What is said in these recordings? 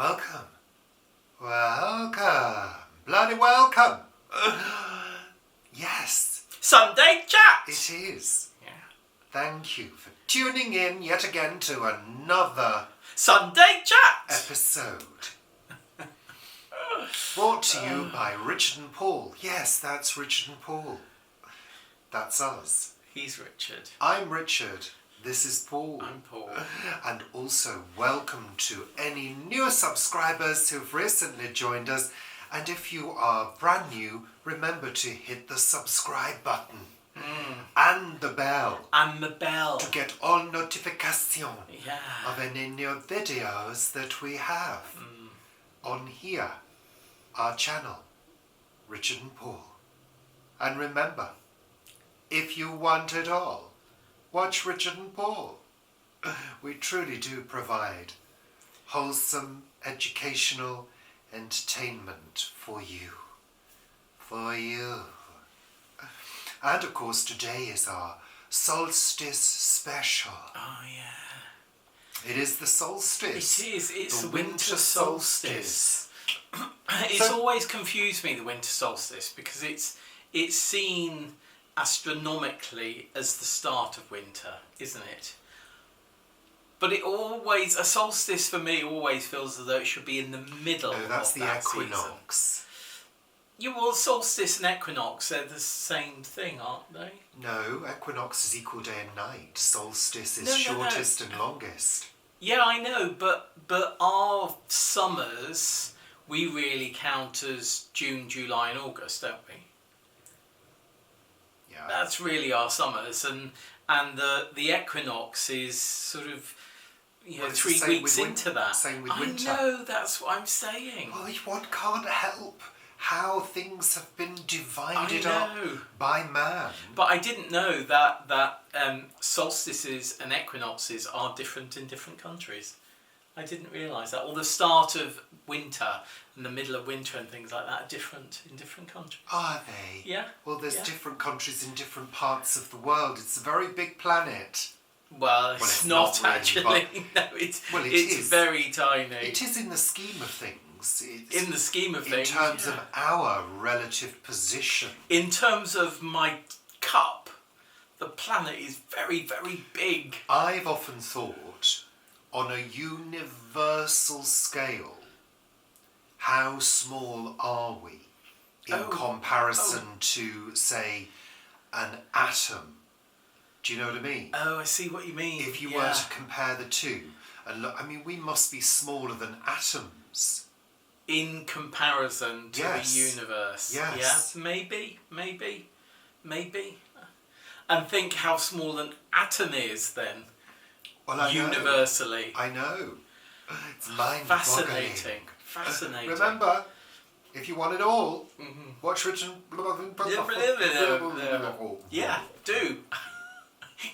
Welcome. Welcome. Bloody welcome. Yes. Sunday chat. It is. Yeah. Thank you for tuning in yet again to another Sunday chat. episode. Brought to you by Richard and Paul. Yes, that's Richard and Paul. That's us. He's Richard. I'm Richard. This is Paul. I'm Paul. And also welcome to any new subscribers who've recently joined us. And if you are brand new, remember to hit the subscribe button. And the bell. And the bell. To get all notification Yeah. of any new videos that we have on here, our channel, Richard and Paul. And remember, if you want it all, watch Richard and Paul. We truly do provide wholesome, educational entertainment for you. For you. And of course today is our solstice special. Oh yeah. It is the solstice. It is. It's the winter solstice. It's always confused me, the winter solstice, because it's seen astronomically as the start of winter, isn't it? But it always, a solstice for me always feels as though it should be in the middle No, that's of the that equinox. season. Yeah, well, solstice and equinox, they're the same thing, aren't they? No, equinox is equal day and night. Solstice is No. shortest and longest. Yeah, I know, but our summers, we really count as June, July and August, don't we? Yeah. That's really our summers, and the equinox is sort of, you know, Well, it's 3 the same weeks with into that. same with I winter. know, that's what I'm saying. Well, one can't help how things have been divided I up know. by man. But I didn't know that solstices and equinoxes are different in different countries. I didn't realise that. Or the start of winter and the middle of winter and things like that are different in different countries. Are they? Yeah. Well, there's Yeah. different countries in different parts of the world. It's a very big planet. Well, it's not really, actually. No, it's Well, it it's is. very tiny. It is in the scheme of things. It's In the scheme of things. in terms yeah. of our relative position. In terms of my cup, the planet is very, very big. I've often thought, on a universal scale, how small are we in comparison to, say, an atom? Do you know what I mean? Oh, I see what you mean. If you were to compare the two, and look, I mean, we must be smaller than atoms. In comparison to Yes. the universe. Yes. Yeah, maybe. And think how small an atom is then, Well, I universally. know. I know. It's mind-boggling. Fascinating. Remember, if you want it all, watch Richard. Yeah, do.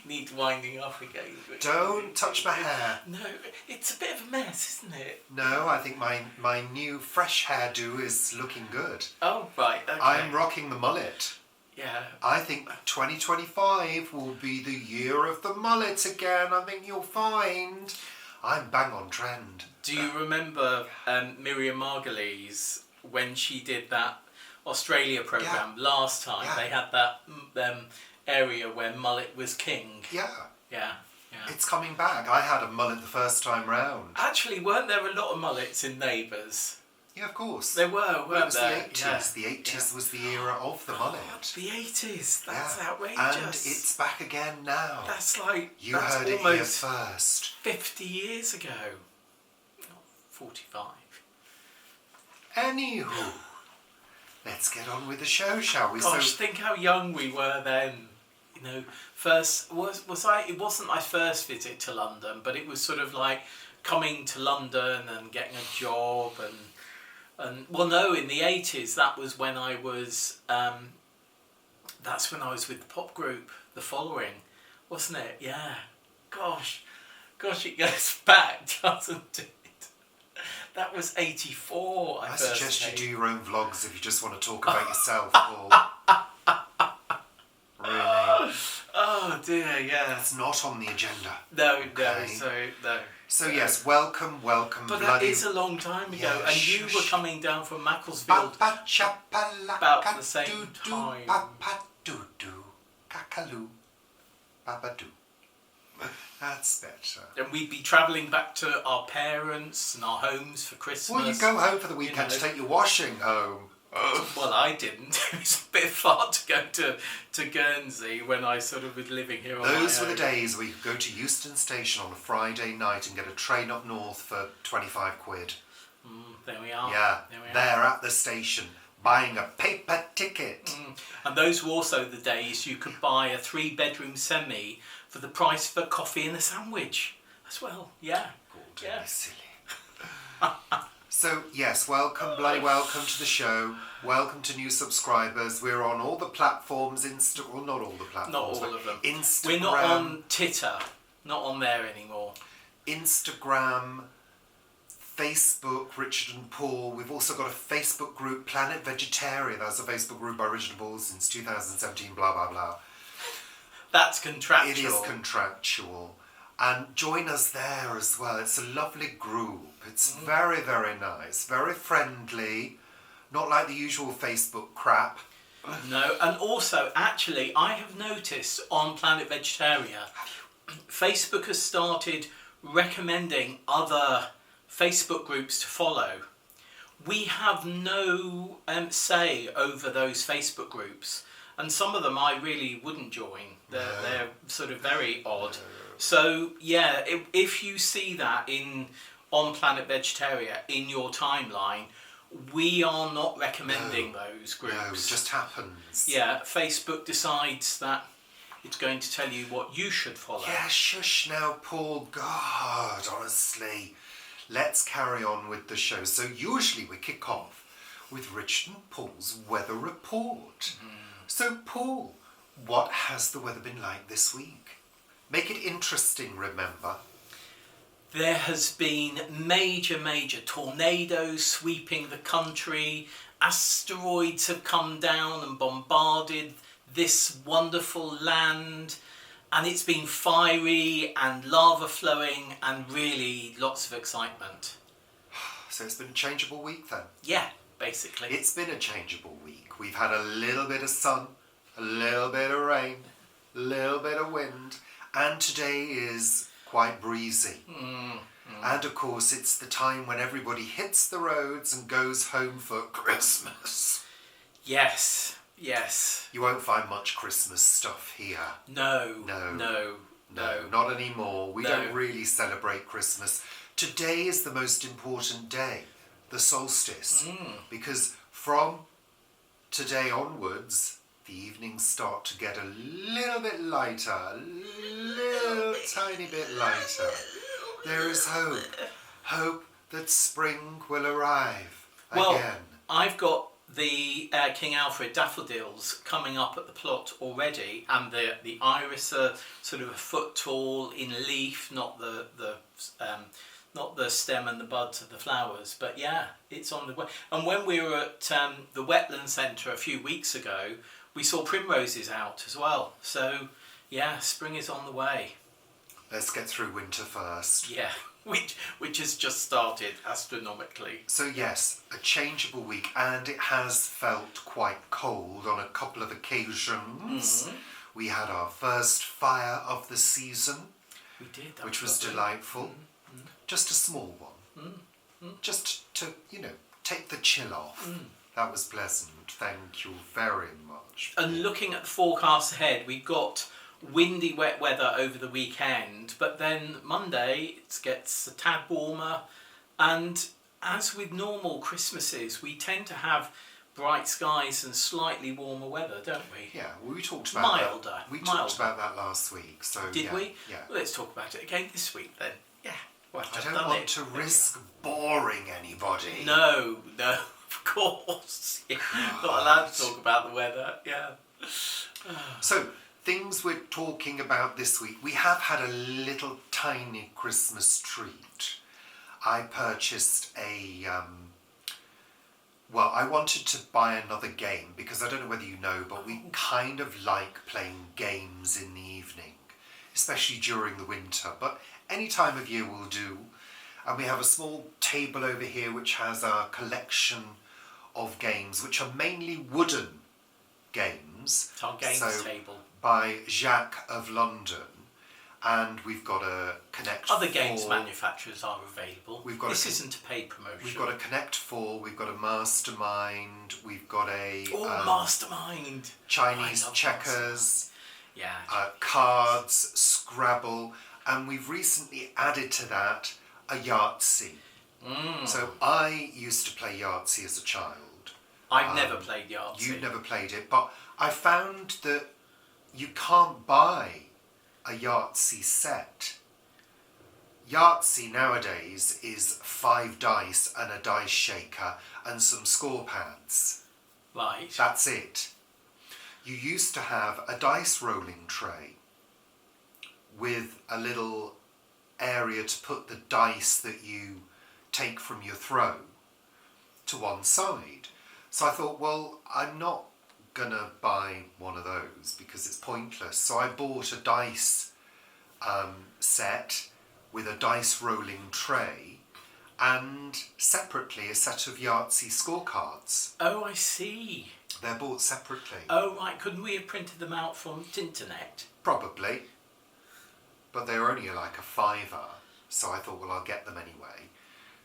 Need winding up again. Don't touch my hair. No, it's a bit of a mess, isn't it? No, I think my new fresh hairdo is looking good. Oh, right, okay. I'm rocking the mullet. Yeah. I think 2025 will be the year of the mullet again. I think you'll find I'm bang on trend. Do you remember Miriam Margolyes when she did that Australia programme last time? Yeah. They had that area where mullet was king. Yeah. Yeah. It's coming back. I had a mullet the first time round. Actually, weren't there a lot of mullets in Neighbours? Yeah, of course. There were, Well, weren't it was there? the 80s. The 80s was the era of the mullet. The 80s. That's Yeah. outrageous. And it's back again now. That's like You that's heard it here almost first. 50 years ago. 45. Anywho, let's get on with the show, shall we? Gosh, So, think how young we were then. You know, first was I? It wasn't my first visit to London, but it was sort of like coming to London and getting a job and well, no, in the 80s that was when I was. That's when I was with the pop group, The Following, wasn't it? Yeah. Gosh, it goes back, doesn't it? That was 84. I suggest you do your own vlogs if you just want to talk about yourself, Paul. Really? Oh dear, yeah. It's not on the agenda. No, Okay. no. So yes, welcome, But that bloody... is a long time ago, Yeah, and you shush. were coming down from Macclesfield about the same time. Papa-doo-doo, kakaloo, babadoo. That's better. And we'd be travelling back to our parents and our homes for Christmas. Well, you go home for the weekend to take your washing home. Well, I didn't. It was a bit far to go to Guernsey when I sort of was living here on my own. Those were the days where you could go to Euston Station on a Friday night and get a train up north for 25 quid. There we are. Yeah, There we are. there at the station, buying a paper ticket. And those were also the days you could buy a 3-bedroom semi for the price of a coffee and a sandwich as well. Yeah. Gordon, Yeah. you silly. So, yes, welcome to the show. Welcome to new subscribers. We're on all the platforms, well, not all the platforms. Not all but of them. Instagram. We're not on Titter. Not on there anymore. Instagram, Facebook, Richard and Paul. We've also got a Facebook group, Planet Vegetaria. That's a Facebook group by Richard and Paul since 2017, blah, blah, blah. That's contractual. It is contractual. And join us there as well. It's a lovely group. It's very, very nice, very friendly. Not like the usual Facebook crap. No, and also, actually, I have noticed on Planet Vegetaria, Facebook has started recommending other Facebook groups to follow. We have no say over those Facebook groups, and some of them I really wouldn't join. They're sort of very odd. So yeah, if you see that on Planet Vegetaria in your timeline, we are not recommending those groups. No, it just happens. Yeah, Facebook decides that it's going to tell you what you should follow. Yeah, shush now, Paul. God, honestly. Let's carry on with the show. So usually we kick off with Richard and Paul's weather report. So Paul, what has the weather been like this week? Make it interesting, remember. There has been major tornadoes sweeping the country. Asteroids have come down and bombarded this wonderful land. And it's been fiery and lava flowing and really lots of excitement. So it's been a changeable week then? Yeah, basically. It's been a changeable week. We've had a little bit of sun, a little bit of rain, a little bit of wind, and today is quite breezy. And of course it's the time when everybody hits the roads and goes home for Christmas. Yes. You won't find much Christmas stuff here. No. No, not anymore. We don't really celebrate Christmas. Today is the most important day, the solstice, because from today onwards, the evenings start to get a little bit lighter, a little tiny bit lighter. There is hope that spring will arrive again. I've got the King Alfred daffodils coming up at the plot already, and the iris are sort of a foot tall in leaf, not the stem and the buds of the flowers, but yeah, it's on the way. And when we were at the Wetland Centre a few weeks ago, we saw primroses out as well. So yeah, spring is on the way. Let's get through winter first. Yeah, which has just started astronomically. So yes, a changeable week, and it has felt quite cold on a couple of occasions. We had our first fire of the season. We did. Which was delightful. Just a small one. Just to, take the chill off. That was pleasant. Thank you very much. And looking at the forecast ahead, we've got windy, wet weather over the weekend, but then Monday it gets a tad warmer, and as with normal Christmases, we tend to have bright skies and slightly warmer weather, don't we? Yeah, well, we talked about milder. that. We talked about that last week. So did we? Yeah. Well, let's talk about it again this week then. Yeah. Well, I don't want to risk boring anybody. No, of course. You're not allowed to talk about the weather. Yeah. So, things we're talking about this week. We have had a little tiny Christmas treat. I purchased a Well, I wanted to buy another game because I don't know whether you know, but we kind of like playing games in the evening, especially during the winter. But any time of year will do. And we have a small table over here which has a collection of games, which are mainly wooden games. It's our games table. By Jacques of London. And we've got a Connect Other 4. games manufacturers are available. This isn't a paid promotion. We've got a Connect 4, we've got a Mastermind, we've got a... Mastermind! Chinese checkers, Yeah. Cards, Scrabble, and we've recently added to that a Yahtzee. So I used to play Yahtzee as a child. I've never played Yahtzee. You've never played it, but I found that you can't buy a Yahtzee set. Yahtzee nowadays is 5 dice and a dice shaker and some score pads. Right. That's it. You used to have a dice rolling tray with a little area to put the dice that you take from your throw to one side. So I thought, well, I'm not gonna buy one of those because it's pointless. So I bought a dice set with a dice rolling tray and separately a set of Yahtzee scorecards. Oh, I see. They're bought separately. Oh, right. Couldn't we have printed them out from Tinternet? Probably. But they were only like a £5, so I thought, well, I'll get them anyway.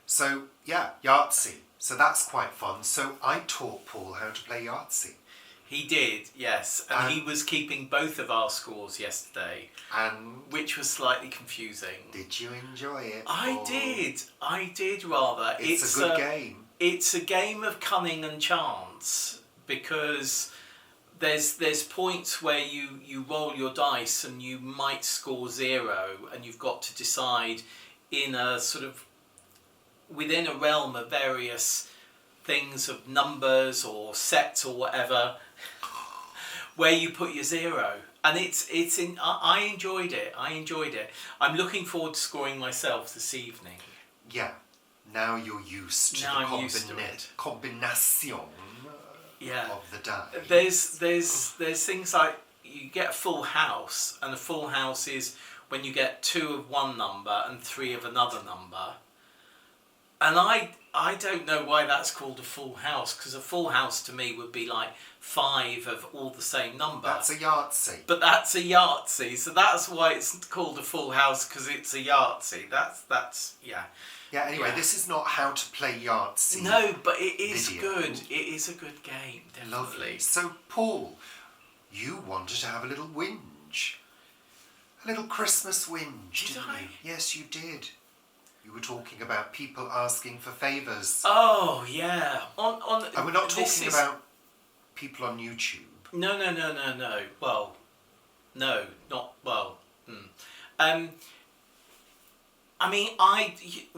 So, yeah, Yahtzee. So that's quite fun. So I taught Paul how to play Yahtzee. He did, yes. And he was keeping both of our scores yesterday. And which was slightly confusing. Did you enjoy it? I did rather. It's a good game. It's a game of cunning and chance because there's points where you roll your dice and you might score 0 and you've got to decide in a sort of within a realm of various things of numbers or sets or whatever where you put your 0. And I enjoyed it. I'm looking forward to scoring myself this evening. Yeah. Now you're used to the combination of the dice. There's things like you get a full house, and a full house is when you get 2 of one number and 3 of another number. And I don't know why that's called a full house, because a full house to me would be like 5 of all the same number. That's a Yahtzee. But that's a Yahtzee, so that's why it's called a full house, because it's a Yahtzee. That's yeah. Yeah, anyway, This is not how to play Yahtzee. No, but it is video. good. It is a good game, definitely. Lovely. So, Paul, you wanted to have a little whinge. A little Christmas whinge, didn't you? Yes, you did. You were talking about people asking for favours. Oh, yeah. And we're not talking about people on YouTube. No. Well, no, not well. I mean,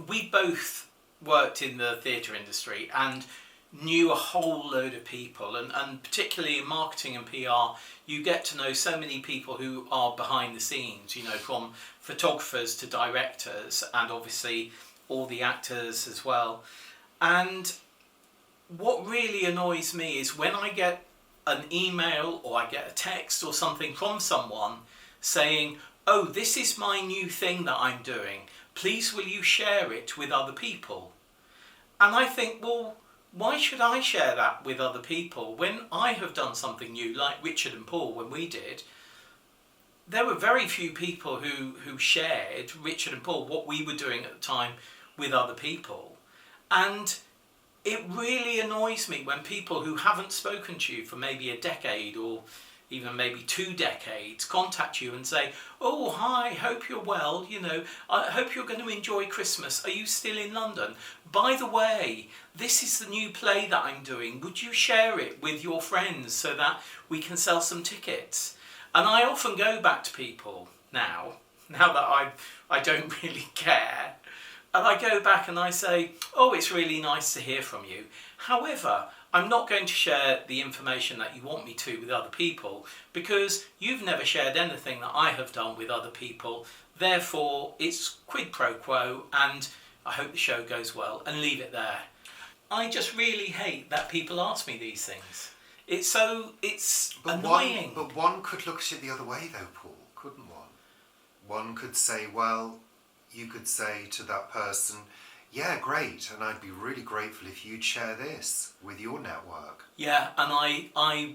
we both worked in the theatre industry and knew a whole load of people, and particularly in marketing and PR, you get to know so many people who are behind the scenes, you know, from photographers to directors and obviously all the actors as well. And what really annoys me is when I get an email or I get a text or something from someone saying, oh, this is my new thing that I'm doing, please will you share it with other people? And I think, well, why should I share that with other people when I have done something new, like Richard and Paul when we did? There were very few people who shared, Richard and Paul, what we were doing at the time with other people. And it really annoys me when people who haven't spoken to you for maybe a decade or even maybe 2 decades contact you and say, oh, hi, hope you're well, you know, I hope you're going to enjoy Christmas. Are you still in London? By the way, this is the new play that I'm doing. Would you share it with your friends so that we can sell some tickets? And I often go back to people now that I don't really care, and I go back and I say, oh, it's really nice to hear from you. However, I'm not going to share the information that you want me to with other people because you've never shared anything that I have done with other people. Therefore, it's quid pro quo, and I hope the show goes well, and leave it there. I just really hate that people ask me these things. It's But annoying. one could look at it the other way though, Paul, couldn't one? One could say, well, you could say to that person, yeah, great, and I'd be really grateful if you'd share this with your network. Yeah, and I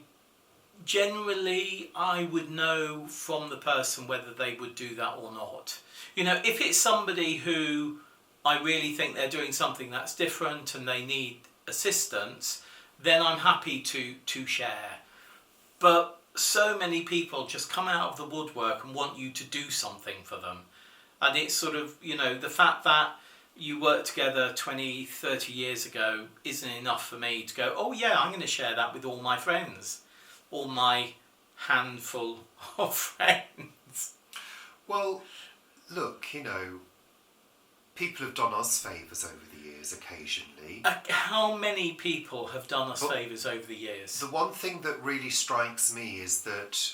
generally, I would know from the person whether they would do that or not. You know, if it's somebody who I really think they're doing something that's different and they need assistance, then I'm happy to share. But so many people just come out of the woodwork and want you to do something for them. And it's sort of, you know, the fact that you worked together 20, 30 years ago isn't enough for me to go, oh yeah, I'm going to share that with all my friends. All my handful of friends. Well, look, you know, people have done us favours over the years occasionally. How many people have done us favours over the years? The one thing that really strikes me is that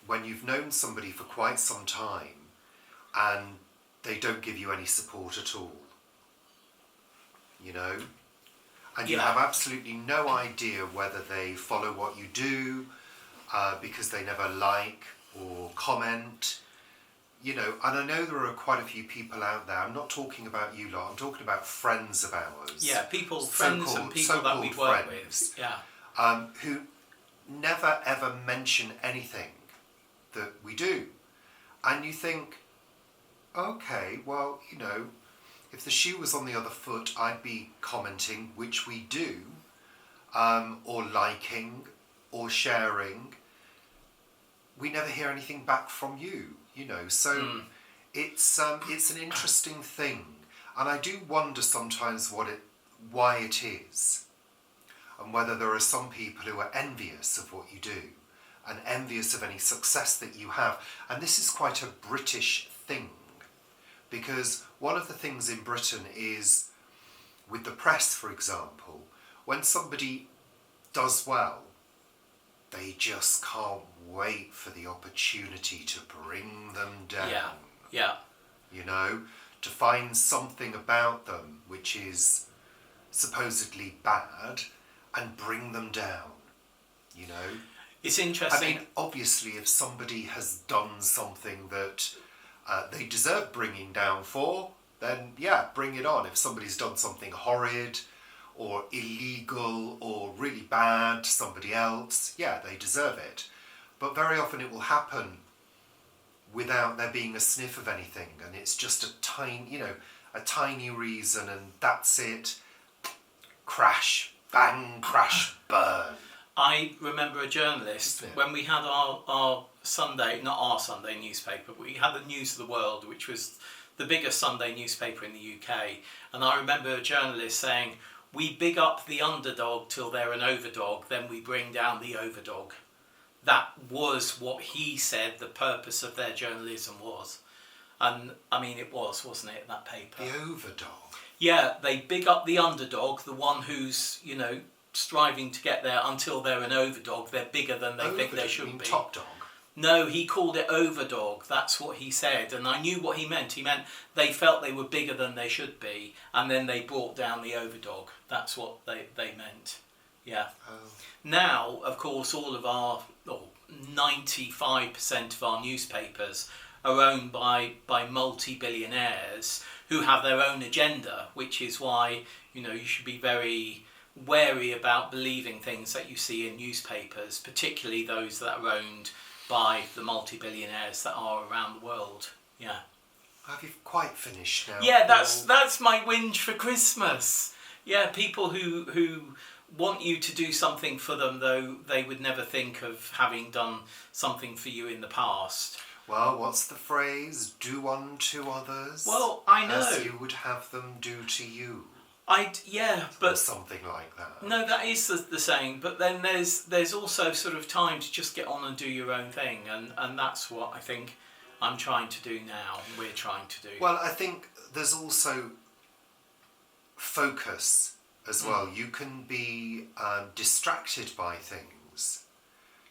when you've known somebody for quite some time and they don't give you any support at all, you know, and you have absolutely no idea whether they follow what you do because they never like or comment, you know, and I know there are quite a few people out there, I'm not talking about you lot, I'm talking about friends of ours. Yeah, people, friends and people that we work with. Yeah. Who never ever mention anything that we do. And you think, okay, well, you know, if the shoe was on the other foot, I'd be commenting, which we do, or liking, or sharing. We never hear anything back from you, you know. So it's an interesting thing, and I do wonder sometimes why it is, and whether there are some people who are envious of what you do, and envious of any success that you have. And this is quite a British thing. Because one of the things in Britain is, with the press, for example, when somebody does well, they just can't wait for the opportunity to bring them down. Yeah, yeah. You know, to find something about them which is supposedly bad and bring them down, you know. It's interesting. I mean, obviously, if somebody has done something that they deserve bringing down for, then yeah, bring it on. If somebody's done something horrid or illegal or really bad to somebody else, yeah, they deserve it. But very often it will happen without there being a sniff of anything, and it's just a tiny reason, and that's it. Crash, bang, crash, burn. I remember a journalist, when we had our Sunday, not our Sunday newspaper, but we had the News of the World, which was the biggest Sunday newspaper in the UK. And I remember a journalist saying, we big up the underdog till they're an overdog, then we bring down the overdog. That was what he said the purpose of their journalism was. And I mean, it was, wasn't it, that paper? The overdog? Yeah, they big up the underdog, the one who's, you know, striving to get there until they're an overdog. They're bigger than they think they should be. Top dog? No, he called it overdog. That's what he said. And I knew what he meant. He meant they felt they were bigger than they should be, and then they brought down the overdog. That's what they meant. Yeah. Oh. Now, of course, all of our, 95% of our newspapers are owned by multi-billionaires who have their own agenda, which is why, you know, you should be very wary about believing things that you see in newspapers, particularly those that are owned by the multi-billionaires that are around the world. Yeah. Have you quite finished now? Yeah, that's my whinge for Christmas. Yeah, people who want you to do something for them, though they would never think of having done something for you in the past. Well, what's the phrase? Do unto others. Well, I know. As you would have them do to you. But or something like that. No, that is the saying. But then there's also sort of time to just get on and do your own thing, and that's what I think I'm trying to do now. We're trying to do. Well, I think there's also focus as well. You can be distracted by things,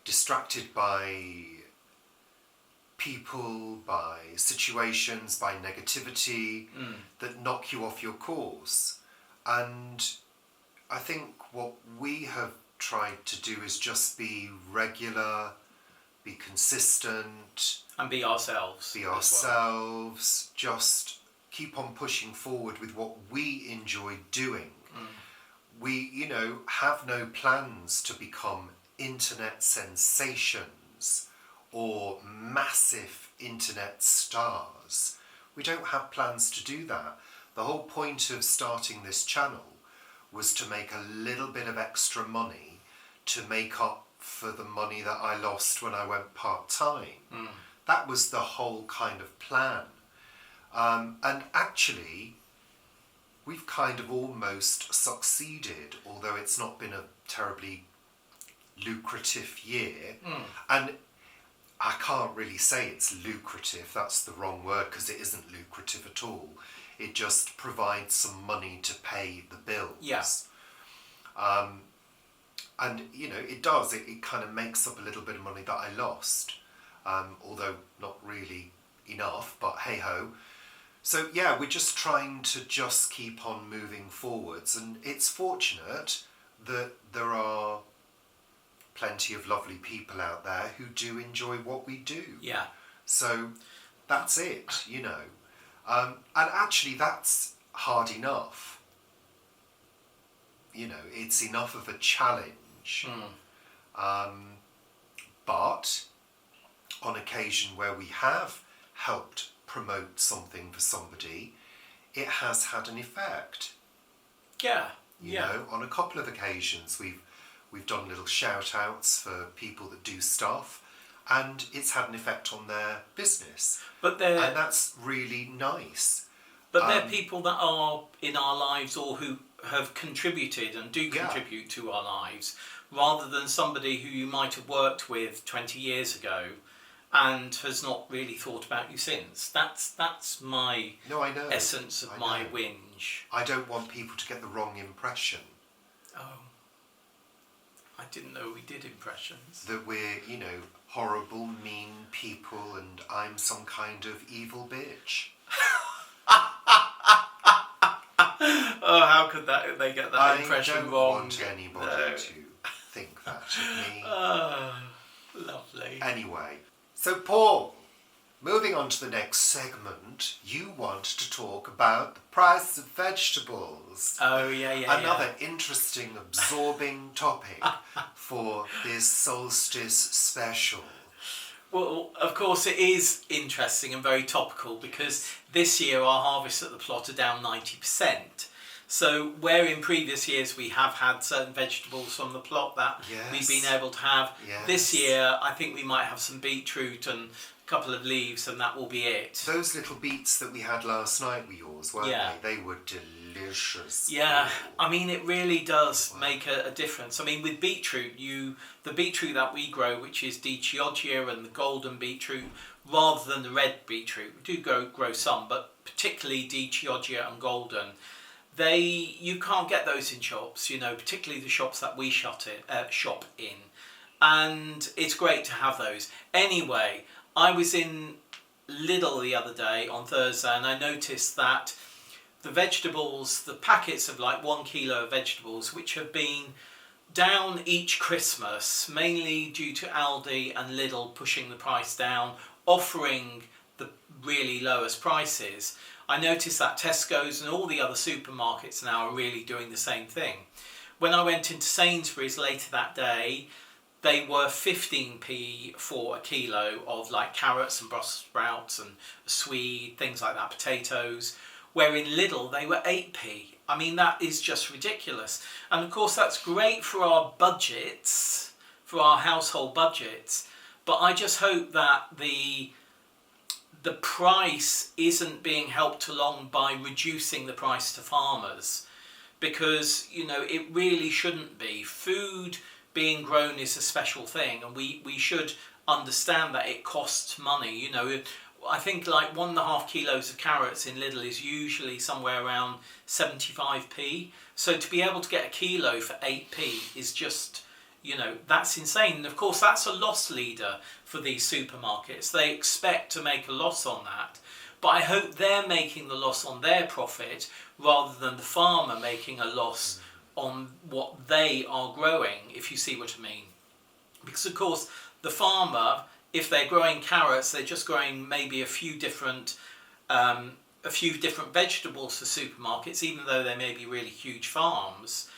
distracted by people, by situations, by negativity that knock you off your course. And I think what we have tried to do is just be regular, be consistent, And be ourselves. be as well. ourselves, just keep on pushing forward with what we enjoy doing. We, have no plans to become internet sensations or massive internet stars. We don't have plans to do that. The whole point of starting this channel was to make a little bit of extra money to make up for the money that I lost when I went part-time. That was the whole kind of plan. And actually, we've kind of almost succeeded, although it's not been a terribly lucrative year. And I can't really say it's lucrative, that's the wrong word, because it isn't lucrative at all. It just provides some money to pay the bills. Yes. And, it does. It kind of makes up a little bit of money that I lost. Although not really enough, but hey-ho. So, yeah, we're just trying to just keep on moving forwards. And it's fortunate that there are plenty of lovely people out there who do enjoy what we do. Yeah. So that's it, And actually, that's hard enough. It's enough of a challenge. But on occasion where we have helped promote something for somebody, it has had an effect. Yeah. On a couple of occasions we've done little shout outs for people that do stuff, and it's had an effect on their business. And that's really nice. But they're people that are in our lives or who have contributed and do contribute to our lives, rather than somebody who you might have worked with 20 years ago and has not really thought about you since. That's my essence of my whinge. I don't want people to get the wrong impression. Oh. I didn't know we did impressions. That we're, horrible, mean people and I'm some kind of evil bitch. Oh, how could they get that impression wrong? I don't want anybody to think that of me. Oh, lovely. Anyway, so Paul, moving on to the next segment, you want to talk about the price of vegetables. Oh, yeah. Another interesting, absorbing topic for this solstice special. Well, of course it is interesting and very topical because this year our harvests at the plot are down 90%. So where in previous years we have had certain vegetables from the plot that we've been able to have, this year I think we might have some beetroot and a couple of leaves and that will be it. Those little beets that we had last night were yours, weren't they? They were delicious. Yeah, I mean it really does make a difference. I mean with beetroot, the beetroot that we grow, which is D. Chioggia and the golden beetroot, rather than the red beetroot, we do grow some, but particularly D. Chioggia and golden, you can't get those in shops, particularly the shops that we shop in, and it's great to have those. Anyway, I was in Lidl the other day on Thursday and I noticed that the vegetables, the packets of like 1 kilo of vegetables, which have been down each Christmas, mainly due to Aldi and Lidl pushing the price down, offering the really lowest prices. I noticed that Tesco's and all the other supermarkets now are really doing the same thing. When I went into Sainsbury's later that day, they were 15p for a kilo of like carrots and Brussels sprouts and swede, things like that, potatoes, where in Lidl they were 8p. I mean, that is just ridiculous. And of course that's great for our budgets, for our household budgets, but I just hope that the price isn't being helped along by reducing the price to farmers, because it really shouldn't be. Food being grown is a special thing, and we should understand that it costs money. I think like 1.5 kilos of carrots in Lidl is usually somewhere around 75p, so to be able to get a kilo for 8p is just, that's insane. And of course that's a loss leader for these supermarkets. They expect to make a loss on that, but I hope they're making the loss on their profit rather than the farmer making a loss on what they are growing, if you see what I mean. Because of course the farmer, if they're growing carrots, they're just growing maybe a few different vegetables for supermarkets, even though they may be really huge farms.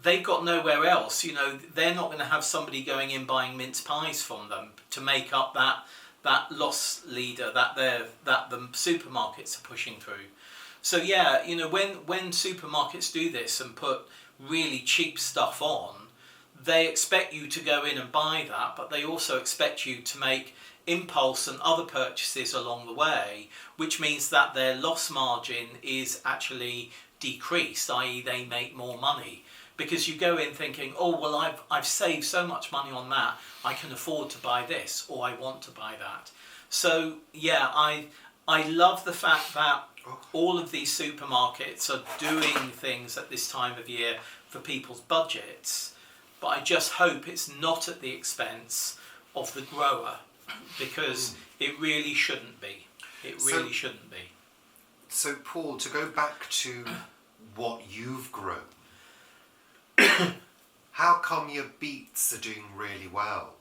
They've got nowhere else. You know, they're not going to have somebody going in buying mince pies from them to make up that loss leader that the supermarkets are pushing through. So yeah, you know, when supermarkets do this and put really cheap stuff on, they expect you to go in and buy that, but they also expect you to make impulse and other purchases along the way, which means that their loss margin is actually decreased, i.e. they make more money. Because you go in thinking, oh, well, I've saved so much money on that, I can afford to buy this, or I want to buy that. So, yeah, I love the fact that all of these supermarkets are doing things at this time of year for people's budgets, but I just hope it's not at the expense of the grower, because it really shouldn't be. It really shouldn't be. So, Paul, to go back to what you've grown, how come your beets are doing really well?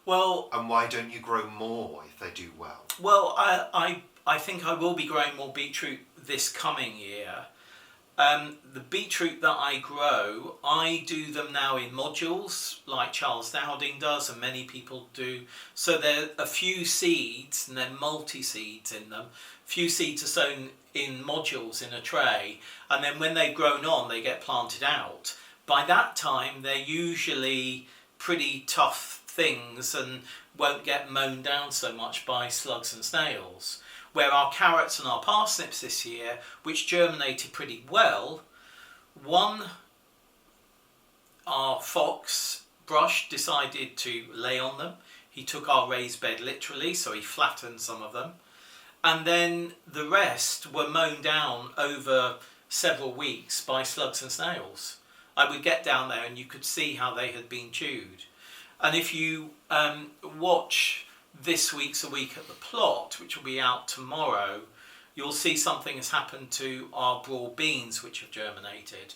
Well, and why don't you grow more if they do well? Well, I think I will be growing more beetroot this coming year. The beetroot that I grow, I do them now in modules, like Charles Dowding does, and many people do. So there are a few seeds, and they're multi-seeds in them. A few seeds are sown in modules in a tray, and then when they've grown on, they get planted out. By that time, they're usually pretty tough things and won't get mown down so much by slugs and snails. Where our carrots and our parsnips this year, which germinated pretty well, our fox, Brush, decided to lay on them. He took our raised bed literally, so he flattened some of them. And then the rest were mown down over several weeks by slugs and snails. I would get down there and you could see how they had been chewed. And if you watch this week's A Week at the Plot, which will be out tomorrow, you'll see something has happened to our broad beans which have germinated,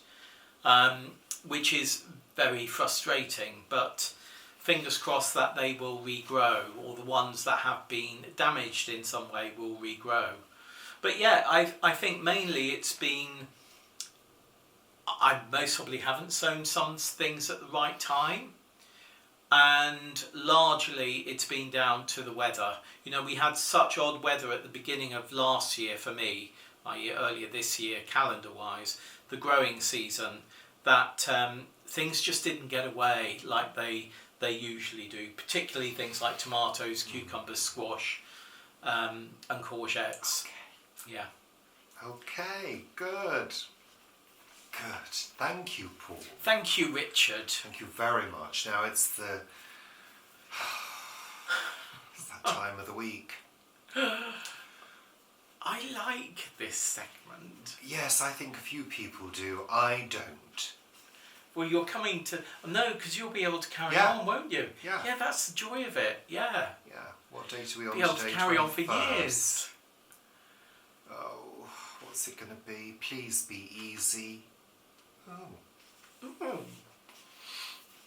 which is very frustrating, but fingers crossed that they will regrow, or the ones that have been damaged in some way will regrow. But yeah, I think mainly it's been, I most probably haven't sown some things at the right time, and largely it's been down to the weather. You know, we had such odd weather at the beginning of last year for me, i.e. earlier this year calendar wise, the growing season, that things just didn't get away like they usually do, particularly things like tomatoes, cucumbers, squash, and courgettes. Okay. Yeah. Okay, good. Good. Thank you, Paul. Thank you, Richard. Thank you very much. Now it's that time of the week. I like this segment. Yes, I think a few people do. I don't. Well, you're coming to... No, because you'll be able to carry Yeah. on, won't you? Yeah. Yeah, that's the joy of it. Yeah. Yeah. What date are we on Be today? able to carry on for 21st. years. Oh, what's it going to be? Please be easy. Oh. Ooh.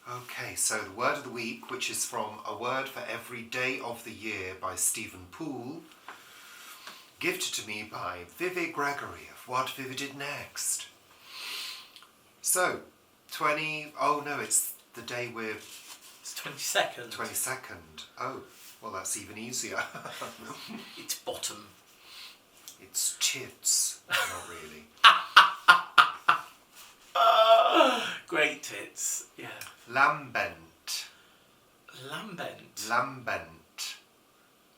Okay, so the word of the week, which is from A Word for Every Day of the Year by Stephen Poole, gifted to me by Vivi Gregory of What Vivi Did Next. So, it's the day we're... It's 22nd. 22nd. Oh, well, that's even easier. It's bottom. It's tits. Not really. Great tits. Yeah. Lambent. Lambent. Lambent.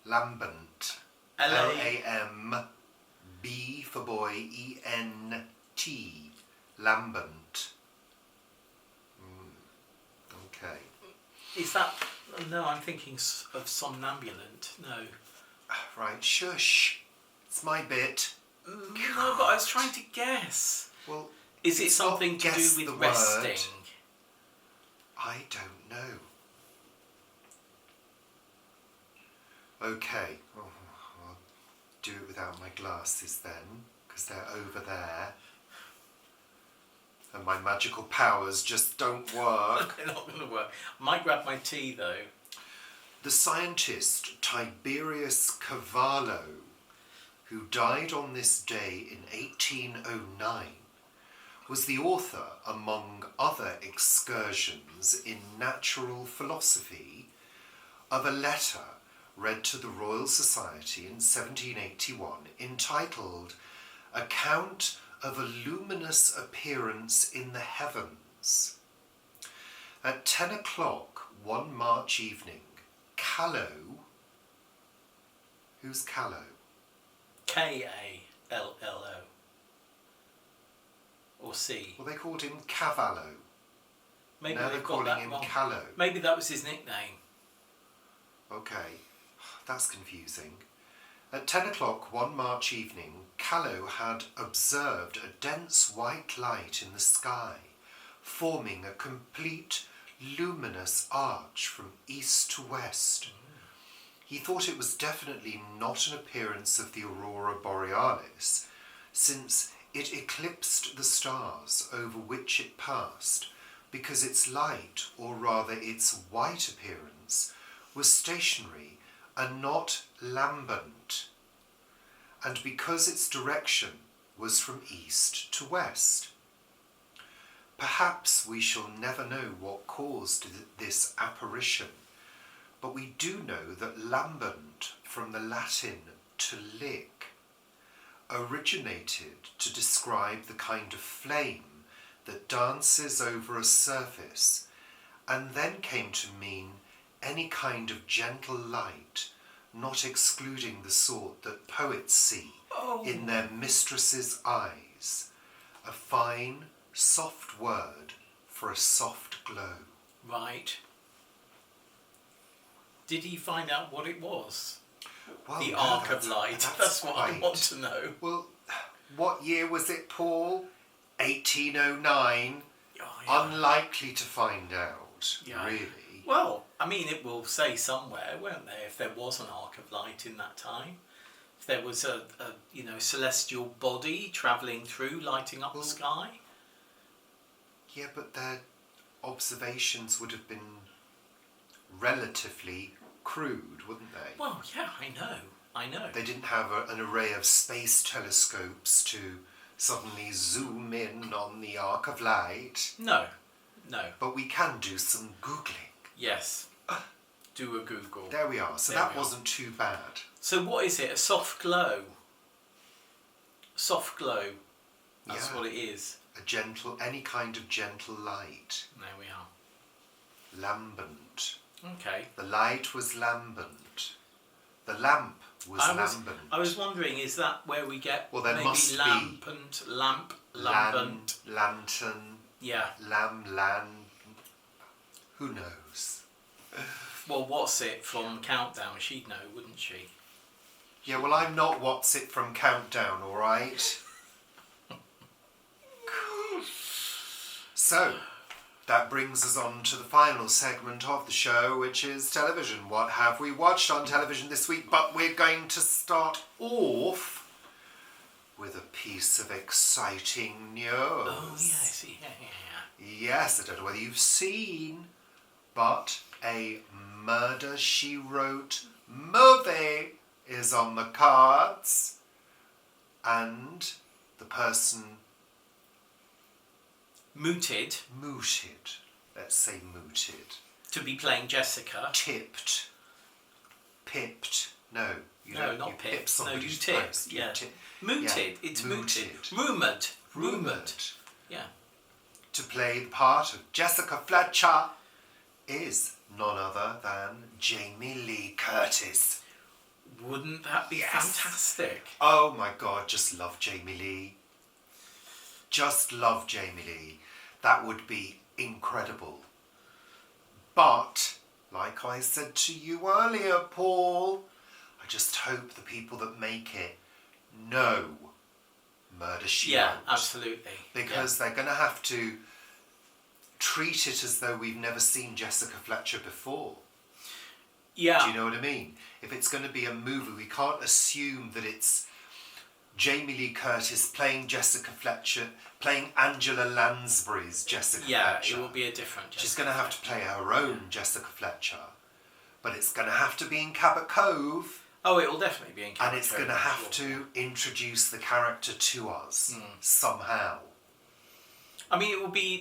Lambent. L-A-M-B for boy, E-N-T. Lambent. Okay. Is that... No, I'm thinking of somnambulant. No. Right, shush. It's my bit. No, but I was trying to guess. Well, is it it's something not to do guess with the resting? word. I don't know. Okay. Oh, I'll do it without my glasses then, because they're over there. And my magical powers just don't work. They're not going to work. I might grab my tea though. The scientist Tiberius Cavallo, who died on this day in 1809, was the author, among other excursions in natural philosophy, of a letter read to the Royal Society in 1781 entitled Account of a Luminous Appearance in the Heavens. At 10 o'clock one March evening, Callow, who's Callow? Kallo. Or C. Well, they called him Cavallo. Maybe Now they're they've got calling that him wrong. Callow. Maybe that was his nickname. Okay, that's confusing. At 10 o'clock one March evening, Callow had observed a dense white light in the sky, forming a complete luminous arch from east to west. He thought it was definitely not an appearance of the aurora borealis, since it eclipsed the stars over which it passed, because its light, or rather its white appearance, was stationary and not lambent, and because its direction was from east to west. Perhaps we shall never know what caused this apparition, but we do know that lambent, from the Latin to lick, originated to describe the kind of flame that dances over a surface, and then came to mean any kind of gentle light, not excluding the sort that poets see in their mistress's eyes, a fine, soft word for a soft glow. Right. Did he find out what it was? Well, The no, arc of light. That's what I quite- want to know. Well, what year was it, Paul? 1809. Oh, yeah. Unlikely to find out, Yeah. really. Well, I mean, it will say somewhere, won't there, if there was an arc of light in that time? If there was a celestial body travelling through, lighting up the sky? Yeah, but their observations would have been relatively crude, wouldn't they? Well, yeah, I know. They didn't have an array of space telescopes to suddenly zoom in on the arc of light. No. But we can do some Googling. Yes. Do a Google. There we are. So There that we are. wasn't too bad. So what is it? A soft glow? Soft glow. That's Yeah. what it is. Any kind of gentle light. There we are. Lambent. Okay. The light was lambent. The lamp was lambent. I was wondering, is that where we get Well, there maybe must be. lampant, lamp, lambent? Lantern, Yeah. who knows? Well, what's it from Countdown? She'd know, wouldn't she? Yeah, well, I'm not What's It from Countdown, all right? So, that brings us on to the final segment of the show, which is television. What have we watched on television this week? But we're going to start off with a piece of exciting news. Oh, yes, yeah. Yes, I don't know whether you've seen, but a Murder, She Wrote movie is on the cards, and the person Mooted let's say mooted, to be playing Jessica. pipped, no, you No, don't, not you pip. pip No, somebody's you tip. post, you Yeah. tip. Mooted. Yeah, It's mooted. mooted. Rumoured. Yeah. To play the part of Jessica Fletcher is none other than Jamie Lee Curtis. Wouldn't that be Yes. fantastic? Oh my God, just love Jamie Lee. Just love Jamie Lee. That would be incredible. But, like I said to you earlier, Paul, I just hope the people that make it know Murder, She Yeah, Wrote. absolutely. Because they're going to have to treat it as though we've never seen Jessica Fletcher before. Yeah. Do you know what I mean? If it's going to be a movie, we can't assume that it's Jamie Lee Curtis playing Jessica Fletcher, playing Angela Lansbury's Jessica Fletcher. Yeah, it will be a different Jessica. She's going to have to play her own Jessica Fletcher, but it's going to have to be in Cabot Cove. Oh, it will definitely be in Cabot Cove. And it's going to have to introduce the character to us somehow. I mean,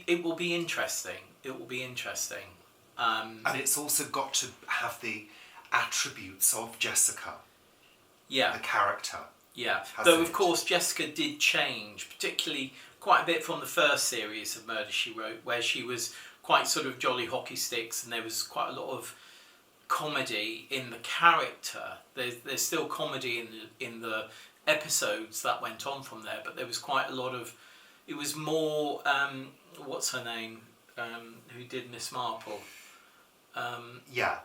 it will be interesting. It will be interesting. And it's also got to have the attributes of Jessica. Yeah. The character. Yeah. Though, of course, Jessica did change, particularly quite a bit from the first series of Murder, She Wrote, where she was quite sort of jolly hockey sticks, and there was quite a lot of comedy in the character. There's still comedy in the episodes that went on from there, but there was quite a lot of... It was more... what's her name? Who did Miss Marple? Yeah.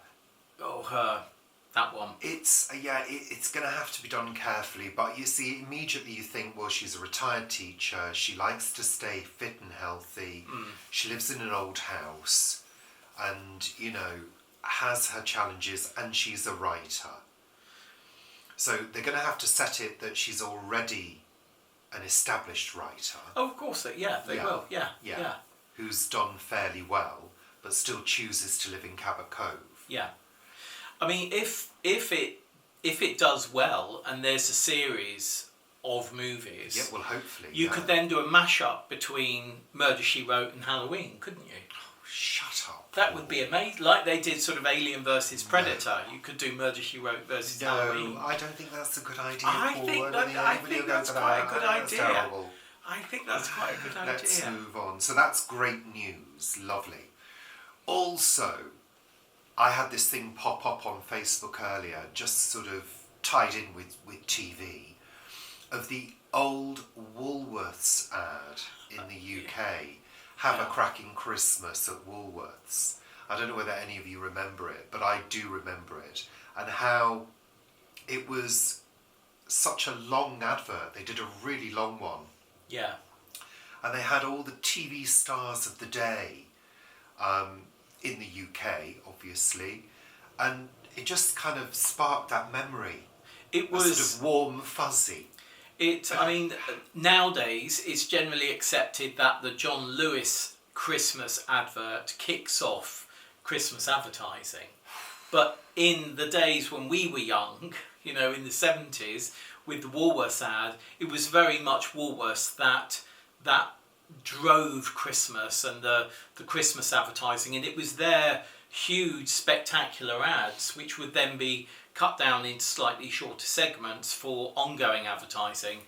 Oh, her... That one. It's going to have to be done carefully, but you see, immediately you think, well, she's a retired teacher, she likes to stay fit and healthy, she lives in an old house, and, you know, has her challenges, and she's a writer. So they're going to have to set it that she's already an established writer. Oh, of course, they will, yeah. Who's done fairly well, but still chooses to live in Cabot Cove. Yeah. I mean, if it does well and there's a series of movies... Yeah, well, hopefully, You could then do a mashup between Murder, She Wrote and Halloween, couldn't you? Oh, shut up. That would be amazing. Like they did sort of Alien versus Predator. No. You could do Murder, She Wrote versus Halloween. No, I don't think that's a good idea, I Paul. think that's quite a good idea. That's terrible. I think that's quite a good idea. Let's move on. So that's great news. Lovely. Also... I had this thing pop up on Facebook earlier, just sort of tied in with TV, of the old Woolworths ad in the UK. Have a cracking Christmas at Woolworths. I don't know whether any of you remember it, but I do remember it. And how it was such a long advert. They did a really long one. Yeah. And they had all the TV stars of the day. In the UK, obviously, and it just kind of sparked that memory. It was sort of warm, fuzzy. I mean, nowadays it's generally accepted that the John Lewis Christmas advert kicks off Christmas advertising, but in the days when we were young, you know, in the 70s, with the Woolworths ad, it was very much Woolworths that drove Christmas and the Christmas advertising, and it was their huge spectacular ads which would then be cut down into slightly shorter segments for ongoing advertising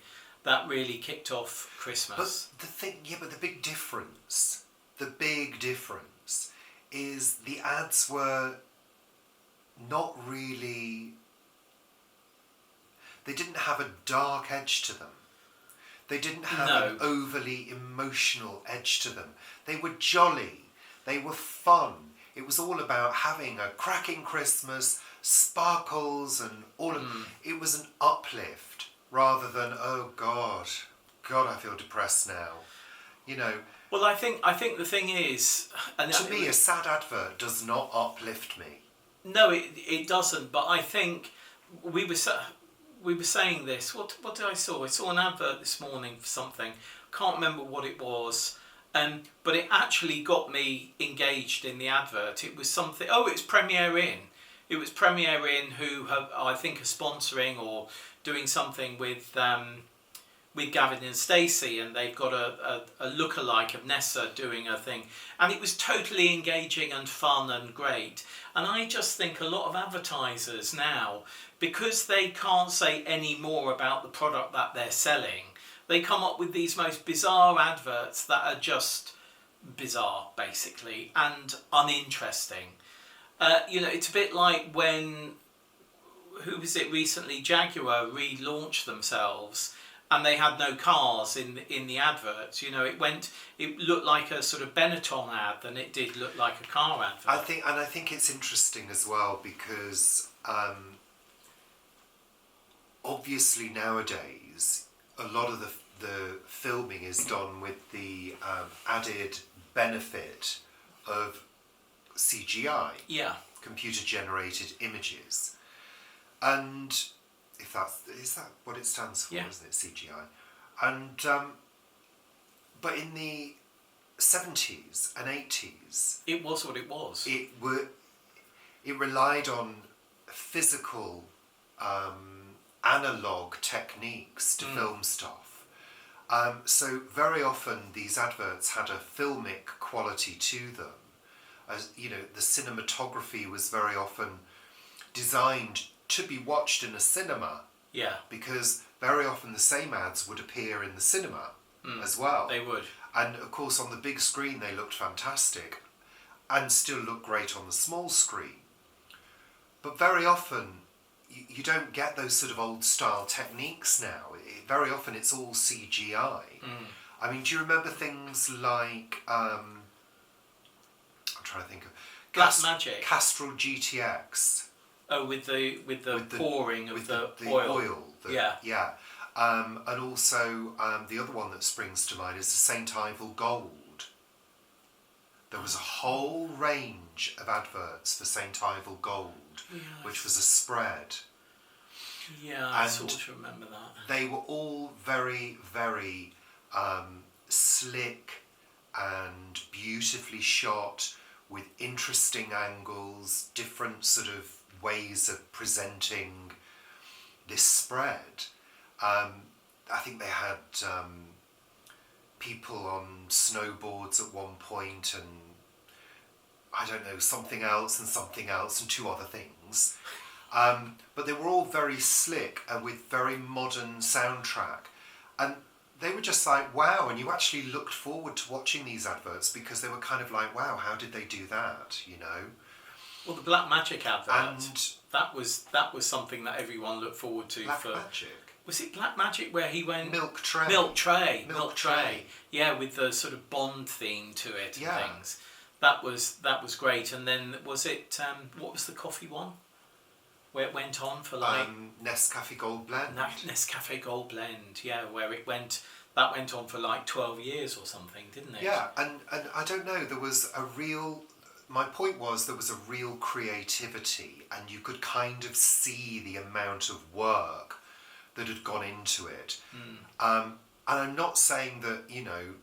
that really kicked off Christmas. But the big difference is the ads were not really, they didn't have a dark edge to them. They didn't have an overly emotional edge to them. They were jolly. They were fun. It was all about having a cracking Christmas, sparkles and all of it was an uplift rather than, oh God, I feel depressed now. You know. Well, I think the thing is... to me, a sad advert does not uplift me. No, it doesn't, but I think we were saying this. What did I saw? I saw an advert this morning for something. Can't remember what it was. But it actually got me engaged in the advert. It was something. Oh, it was Premier Inn. It was Premier Inn who I think are sponsoring or doing something with Gavin and Stacey, and they've got a lookalike of Nessa doing a thing, and it was totally engaging and fun and great. And I just think a lot of advertisers now, because they can't say any more about the product that they're selling, they come up with these most bizarre adverts that are just bizarre, basically, and uninteresting. You know, it's a bit like when, who was it recently, Jaguar relaunched themselves and they had no cars in the adverts. You know, it looked like a sort of Benetton ad than it did look like a car advert. I think it's interesting as well because obviously nowadays a lot of the filming is done with the added benefit of CGI. Yeah. Computer generated images. And If is that what it stands for, Yeah. isn't it? CGI. And but in the 70s and 80s, It was what it was. it relied on physical, analog techniques to film stuff. So very often these adverts had a filmic quality to them. As you know, the cinematography was very often designed to be watched in a cinema, Yeah, because very often the same ads would appear in the cinema as well. they would. And of course on the big screen they looked fantastic and still look great on the small screen. But very often you don't get those sort of old style techniques now. Very often it's all CGI. I mean, do you remember things like, I'm trying to think of... Black Magic. Castrol GTX. Oh, with the pouring of with the oil. oil. Yeah. Yeah. And also the other one that springs to mind is the St. Ivel Gold. There was a whole range of adverts for St. Ivel Gold, which was a spread. Yeah, I sort of remember that. They were all very, very slick and beautifully shot, with interesting angles, different sort of ways of presenting this spread. I think they had people on snowboards at one point, and I don't know, something else and two other things. But they were all very slick and with very modern soundtrack. And they were just like, wow, and you actually looked forward to watching these adverts because they were kind of like, wow, how did they do that, you know? Well, the Black Magic advert, And that was something that everyone looked forward to. Black Magic? Was it Black Magic where he went... Milk Tray. Milk Tray. Yeah, with the sort of Bond theme to it and things. That was great. And then was it, what was the coffee one? Where it went on for like... Nescafe Gold Blend. Nescafe Gold Blend, yeah, where that went on for like 12 years or something, didn't it? Yeah, and I don't know, there was a real... My point was there was a real creativity, and you could kind of see the amount of work that had gone into it. And I'm not saying that, you know,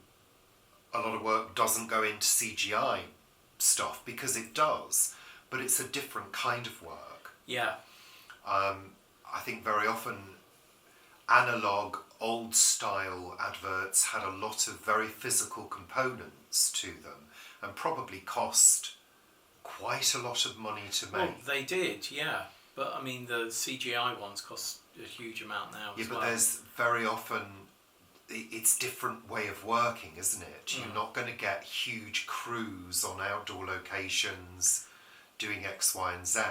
a lot of work doesn't go into CGI stuff, because it does, but it's a different kind of work. Yeah. I think very often analog, old style adverts had a lot of very physical components to them, and probably cost quite a lot of money to make. Well, they did, yeah. But I mean, the CGI ones cost a huge amount now as well. Yeah, but there's very often, it's different way of working, isn't it? You're not going to get huge crews on outdoor locations doing X, Y and Z.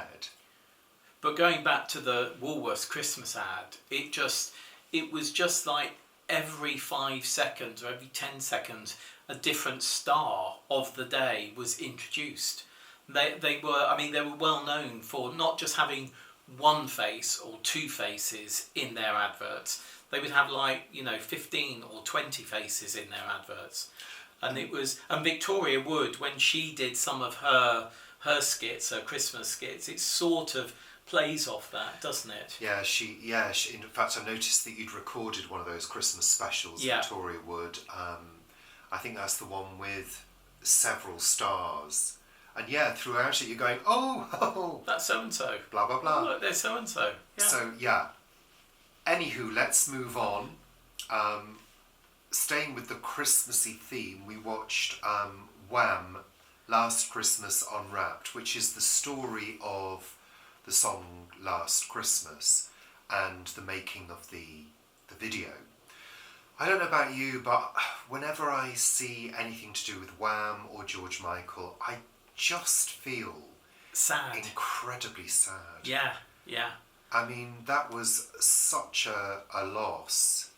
But going back to the Woolworths Christmas ad, it was just like every 5 seconds or every 10 seconds, a different star of the day was introduced. They were well known for not just having one face or two faces in their adverts. They would have 15 or 20 faces in their adverts. And Victoria Wood, when she did some of her skits, her Christmas skits, it sort of plays off that, doesn't it? Yeah, she. In fact, I noticed that you'd recorded one of those Christmas specials, Victoria Wood. I think that's the one with several stars. And throughout it you're going, oh, that's so and so. Blah blah blah. Oh, look, there's so and so. Yeah. So Anywho, let's move on. Staying with the Christmassy theme, we watched Wham! Last Christmas Unwrapped, which is the story of the song Last Christmas and the making of the video. I don't know about you, but whenever I see anything to do with Wham! Or George Michael, I just feel sad, incredibly sad. Yeah. I mean, that was such a loss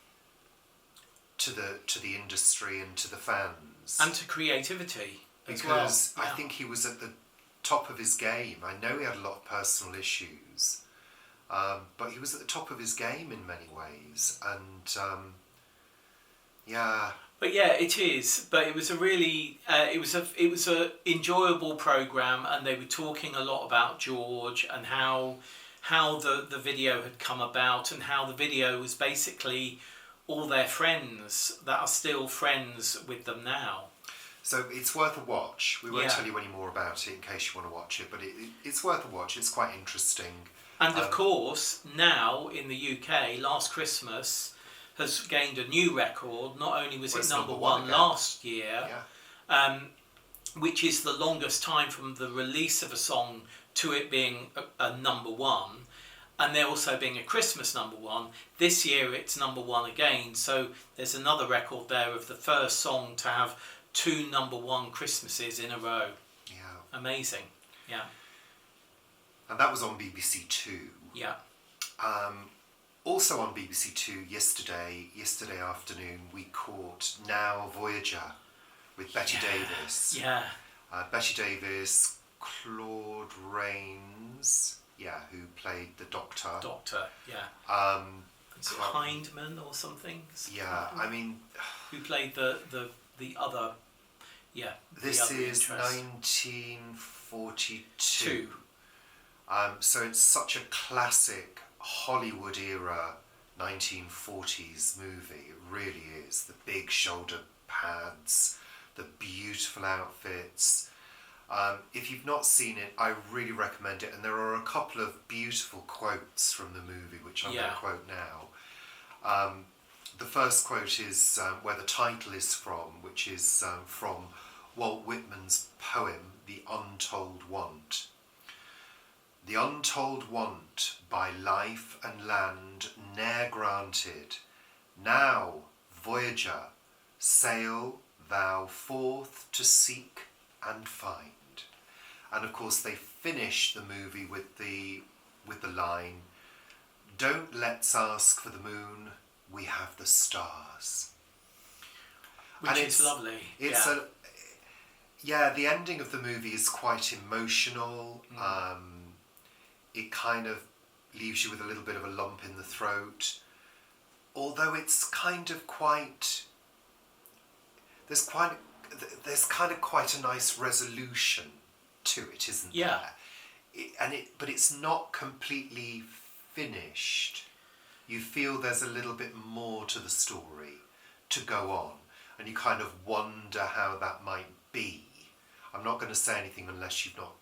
to the industry and to the fans, and to creativity as because well. I think he was at the top of his game. I know he had a lot of personal issues, but he was at the top of his game in many ways, and But yeah, it is. But it was a really, it was a enjoyable program, and they were talking a lot about George and how how the video had come about, and how the video was basically all their friends that are still friends with them now. So it's worth a watch. We won't Yeah. tell you any more about it in case you want to watch it, but it's worth a watch. It's quite interesting. And of course, now in the UK, Last Christmas has gained a new record. Not only was Well, it it's number number one one again. last year, Yeah. which is the longest time from the release of a song to it being a number one, and there also being a Christmas number one. This year it's number one again, so there's another record there of the first song to have 2 number one Christmases in a row. Yeah. Amazing. Yeah. And that was on BBC Two. Yeah. Also on BBC Two yesterday afternoon, we caught Now Voyager with Betty Davis. Yeah. Betty Davis, Claude Rains, who played the Doctor. Yeah. Is it Hindman or something? Yeah, I mean, who played the other? Yeah. This the other is interest. 1942. So it's such a classic Hollywood era 1940s movie. It really is. The big shoulder pads, the beautiful outfits. If you've not seen it, I really recommend it. And there are a couple of beautiful quotes from the movie, which I'm going to quote now. The first quote is where the title is from, which is from Walt Whitman's poem, The Untold Want. The untold want by life and land ne'er granted. Now, voyager, sail thou forth to seek and find. And of course they finish the movie with the line, don't let's ask for the moon, we have the stars. Which is lovely. It's the ending of the movie is quite emotional. It kind of leaves you with a little bit of a lump in the throat. Although it's kind of quite... There's kind of quite a nice resolution to it, isn't there? But it's not completely finished. You feel there's a little bit more to the story to go on, and you kind of wonder how that might be. I'm not going to say anything unless you've not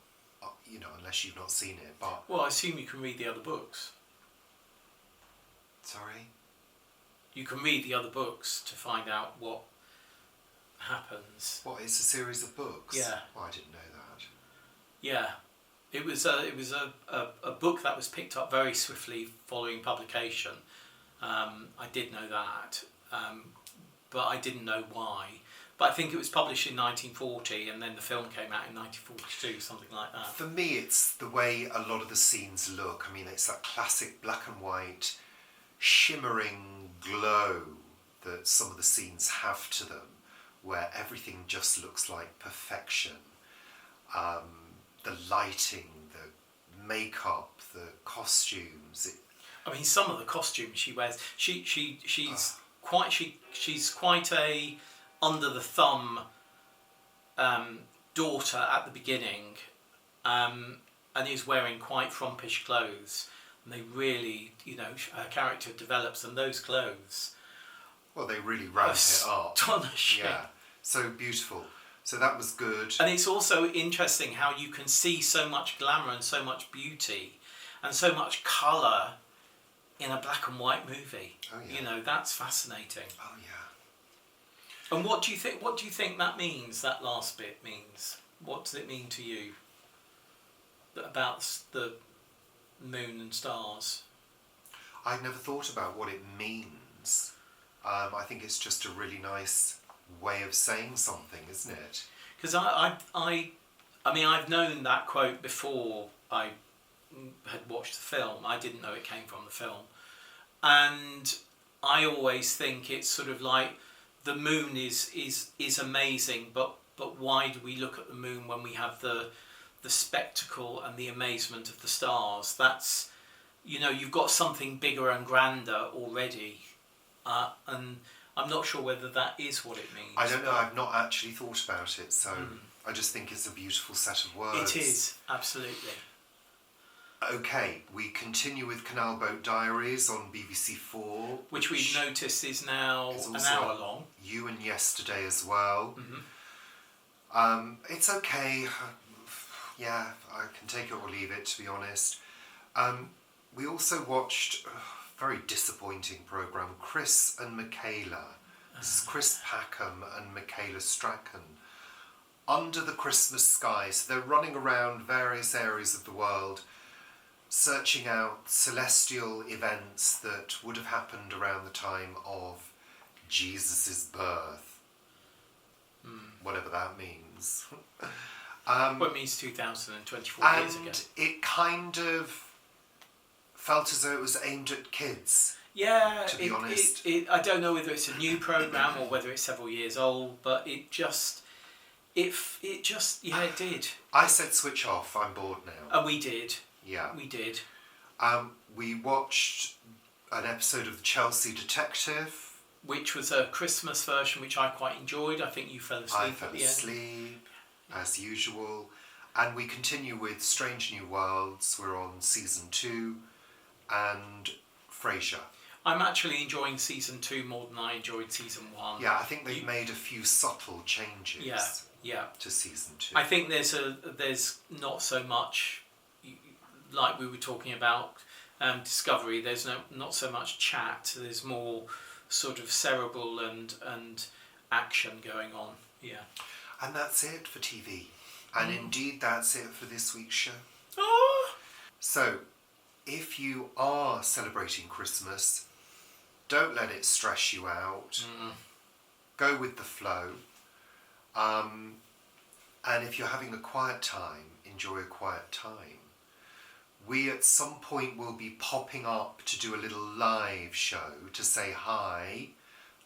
seen it. But well, I assume you can read the other books. Sorry? You can read the other books to find out what happens. What, it's a series of books? Yeah. Oh, I didn't know that. Yeah. It was a book that was picked up very swiftly following publication. I did know that, but I didn't know why. But I think it was published in 1940, and then the film came out in 1942, something like that. For me, it's the way a lot of the scenes look. I mean, it's that classic black and white, shimmering glow that some of the scenes have to them, where everything just looks like perfection. The lighting, the makeup, the costumes. I mean, some of the costumes she wears. She's quite a under the thumb daughter at the beginning, and is wearing quite frumpish clothes. And they really, her character develops, and those clothes. Well, they really ramp it up. Astonishing. Yeah, so beautiful. So that was good. And it's also interesting how you can see so much glamour and so much beauty and so much colour in a black and white movie. Oh, yeah. That's fascinating. Oh, yeah. And what do you think that means, that last bit means? What does it mean to you about the moon and stars? I've never thought about what it means. I think it's just a really nice way of saying something, isn't it? Because I've known that quote before I had watched the film. I didn't know it came from the film. And I always think it's sort of like the moon is amazing, but why do we look at the moon when we have the spectacle and the amazement of the stars? That's, you've got something bigger and grander already. And I'm not sure whether that is what it means. I don't know, I've not actually thought about it, so I just think it's a beautiful set of words. It is, absolutely. Okay, we continue with Canal Boat Diaries on BBC4. Which we've noticed is now is an also hour long. You and Yesterday as well. It's okay. Yeah, I can take it or leave it, to be honest. We also watched a very disappointing programme, Chris and Michaela. This is Chris Packham and Michaela Strachan. Under the Christmas skies, they're running around various areas of the world, searching out celestial events that would have happened around the time of Jesus' birth. Whatever that means. Well, it means 2024 years ago. And it kind of felt as though it was aimed at kids. Yeah, to be honest. I don't know whether it's a new programme or whether it's several years old, but it did. I said switch off, I'm bored now. And we did. Yeah. We did. We watched an episode of The Chelsea Detective. Which was a Christmas version, which I quite enjoyed. I think you fell asleep I at fell the end. asleep, as usual. And we continue with Strange New Worlds. We're on season 2. And Frasier. I'm actually enjoying season 2 more than I enjoyed season 1. Yeah, I think they've made a few subtle changes to season 2. I think there's not so much, like we were talking about Discovery, there's not so much chat, there's more sort of cerebral and action going on. Yeah. And that's it for TV. And indeed that's it for this week's show. Oh! So, if you are celebrating Christmas, don't let it stress you out. Go with the flow. And if you're having a quiet time, enjoy a quiet time. We at some point will be popping up to do a little live show to say hi.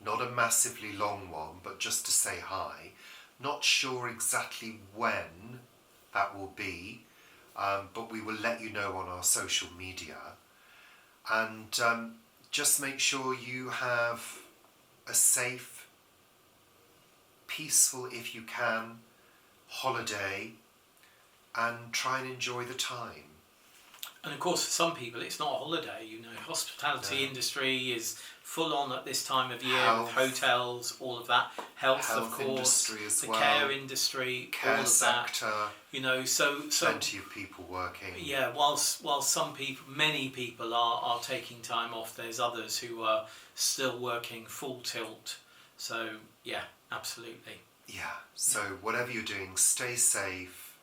Not a massively long one, but just to say hi. Not sure exactly when that will be, but we will let you know on our social media. And just make sure you have a safe, peaceful, if you can, holiday, and try and enjoy the time. And of course, for some people, it's not a holiday. Hospitality industry is full on at this time of year, with hotels, all of that. Health of course, industry as the well. Care industry, Care all of sector. that. So Plenty of people working. Yeah, whilst many people are taking time off, there's others who are still working full tilt. So yeah, absolutely. Yeah. So whatever you're doing, stay safe.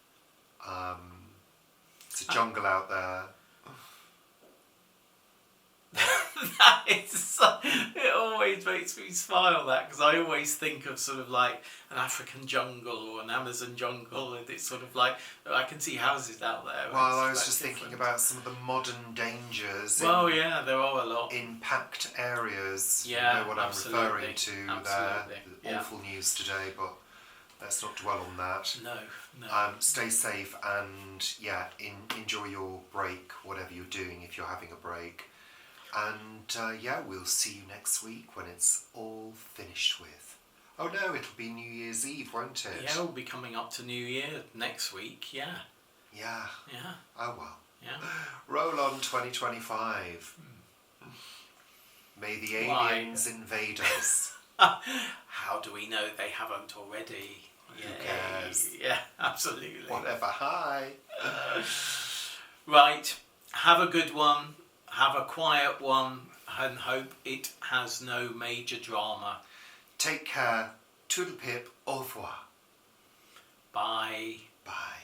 It's a jungle out there. It always makes me smile, that, because I always think of sort of like an African jungle or an Amazon jungle, and it's sort of like I can see houses out there. Well, I was just thinking about some of the modern dangers. Well, yeah, there are a lot. In packed areas. Yeah, you know what absolutely. I'm referring to Absolutely. there. Yeah. Awful news today, but let's not dwell on that. No. Stay safe and enjoy your break, whatever you're doing if you're having a break. And we'll see you next week when it's all finished with. Oh no, it'll be New Year's Eve, won't it? Yeah, we'll be coming up to New Year next week, yeah. Yeah. Yeah. Oh well. Yeah. Roll on 2025. May the aliens invade us. How do we know they haven't already? Who cares? Yeah, absolutely. Whatever, hi. Right, have a good one, have a quiet one, and hope it has no major drama. Take care. Toodle pip. Au revoir. Bye. Bye.